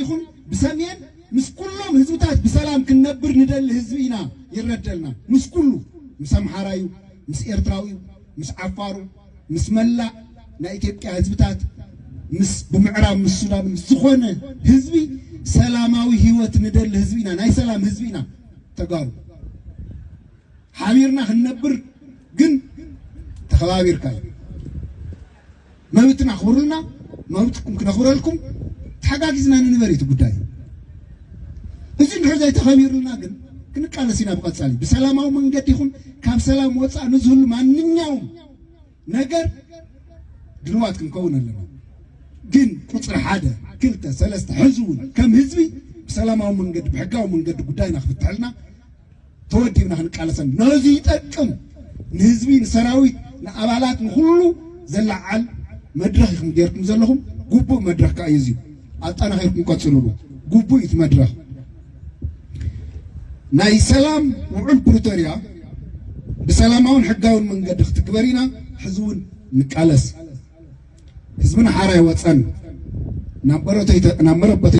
يخون بسمين مس كلهم هزوتات بسلام كنبر ندل هزبينا يردلنا مس كله مس أمحرايو مس إرتراويو مس عفارو مس ملا نا إثيوبيا هزبتات مس بمعراب مس السودان مس زخونة هزبي سلاماوي هيوت ندل هزبينا ناي سلام هزبينا تقارو حاميرنا هنبر جن تخبابير كاي ما بتنا خورلنا ما بتكم كنا خورلكم تحقاقزنا نبريت قداي እዚህ ንሕዛ ተኸቢርልና ግን ክንቃለሲና ብቀጻሊ በሰላማዊ መንገድ ይሁን ካብ ሰላም ወፃ ንዝሁሉ ማንኛውም ነገር ድልዋት ክንከውነልና ግን ቁጽር 1 2 3 ሕዝቡን ከም ህዝቢ በሰላማዊ መንገድ በሕጋዊ መንገድ ጉዳይና ክፍትሐልና ተወዲብና ክንቃለሰን ነዚ ይጠቅም ንህዝቢ ንሰራዊት ንኣባላት ንኹሉ ዘላዓል መድረኽ ይኹም ጌርኩም ዘለኹም ጉቡእ መድረኽ ከዓ እዩ ኣጣናኺርኩም ቀጽሉሉ ጉቡእ እቲ መድረኽ ناي سلام وعل بروتوريا بسلامون حقاون من قد اختكبرينا حزون نكالس حزبنا حراي وطن نمربت